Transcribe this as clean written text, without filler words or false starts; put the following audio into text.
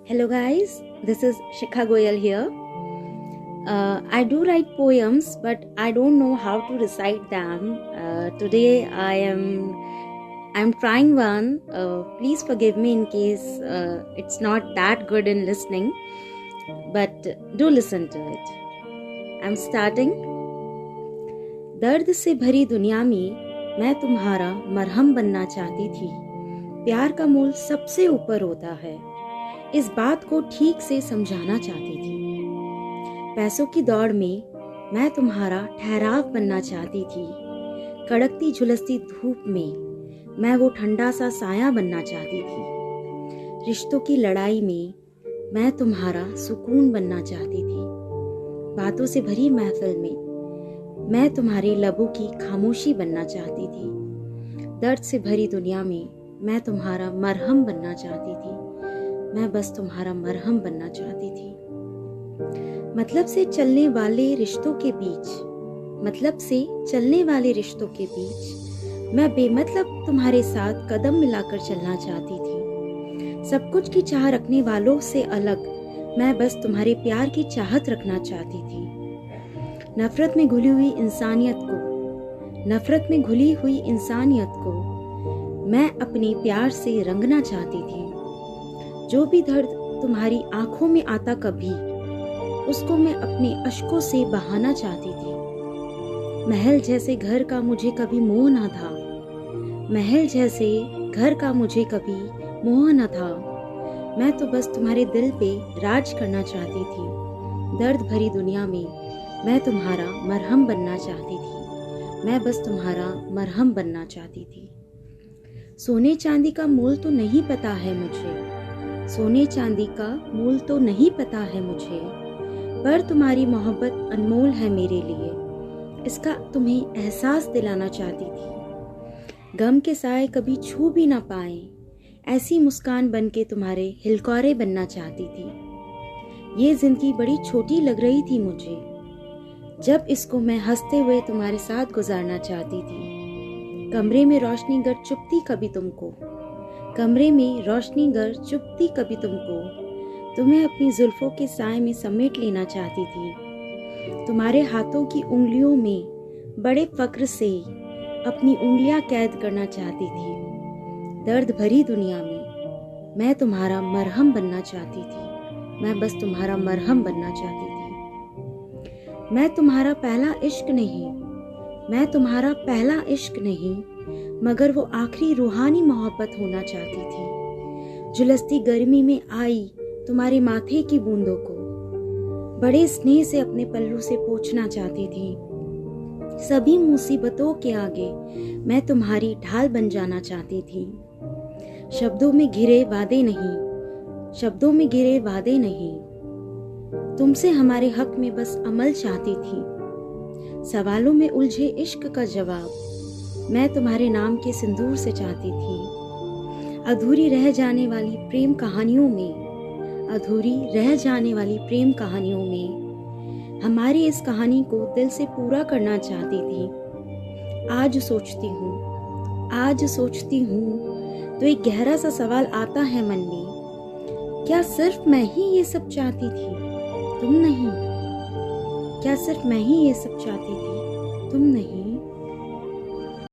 Hello guys, this is Shikha Goyal here. I do write poems, but I don't know how to recite them. Today I'm trying one. Please forgive me in case it's not that good in listening, but do listen to it. I'm starting. दर्द से भरी दुनिया में मैं तुम्हारा मरहम बनना चाहती थी। प्यार का मोल सबसे ऊपर होता है, इस बात को ठीक से समझाना चाहती थी। पैसों की दौड़ में मैं तुम्हारा ठहराव बनना चाहती थी। कड़कती झुलसती धूप में मैं वो ठंडा सा साया बनना चाहती थी। रिश्तों की लड़ाई में मैं तुम्हारा सुकून बनना चाहती थी। बातों से भरी महफिल में मैं तुम्हारे लबों की खामोशी बनना चाहती थी। दर्द से भरी दुनिया में मैं तुम्हारा मरहम बनना चाहती थी। मैं बस तुम्हारा मरहम बनना चाहती थी। मतलब से चलने वाले रिश्तों के बीच मैं बेमतलब तुम्हारे साथ कदम मिलाकर चलना चाहती थी। सब कुछ की चाह रखने वालों से अलग मैं बस तुम्हारे प्यार की चाहत रखना चाहती थी। नफरत में घुली हुई इंसानियत को मैं अपने प्यार से रंगना चाहती थी। जो भी दर्द तुम्हारी आंखों में आता कभी, उसको मैं अपने अश्कों से बहाना चाहती थी। महल जैसे घर का मुझे कभी मोह न था। मैं तो बस तुम्हारे दिल पे राज करना चाहती थी। दर्द भरी दुनिया में मैं तुम्हारा मरहम बनना चाहती थी। मैं बस तुम्हारा मरहम बनना चाहती थी। सोने चांदी का मोल तो नहीं पता है मुझे, पर तुम्हारी मोहब्बत अनमोल है मेरे लिए। इसका तुम्हें एहसास दिलाना चाहती थी। गम के साए कभी छू भी ना पाए, ऐसी मुस्कान बन के तुम्हारे हिलकौरे बनना चाहती थी। ये जिंदगी बड़ी छोटी लग रही थी मुझे, जब इसको मैं हंसते हुए तुम्हारे साथ गुजारना चाहती थी। कमरे में रोशनी गर चुपती कभी तुमको तुम्हें अपनी जुल्फों के साए में समेट लेना चाहती थी। तुम्हारे हाथों की उंगलियों में बड़े फक्र से अपनी उंगलियां कैद करना चाहती थी। दर्द भरी दुनिया में मैं तुम्हारा मरहम बनना चाहती थी। मैं बस तुम्हारा मरहम बनना चाहती थी। मैं तुम्हारा पहला इश्क नहीं, मगर वो आखिरी रूहानी मोहब्बत होना चाहती थी। झुलसती गर्मी में आई तुम्हारे माथे की बूंदों को बड़े स्नेह से अपने पल्लू से पोंछना चाहती थी। सभी मुसीबतों के आगे मैं तुम्हारी ढाल बन जाना चाहती थी। शब्दों में घिरे वादे नहीं, तुमसे हमारे हक में बस अमल चाहती थी। सवालों में उलझे इश्क का जवाब मैं तुम्हारे नाम के सिंदूर से चाहती थी। अधूरी रह जाने वाली प्रेम कहानियों में हमारी इस कहानी को दिल से पूरा करना चाहती थी। आज सोचती हूँ तो एक गहरा सा सवाल आता है मन में, क्या सिर्फ मैं ही ये सब चाहती थी, तुम नहीं?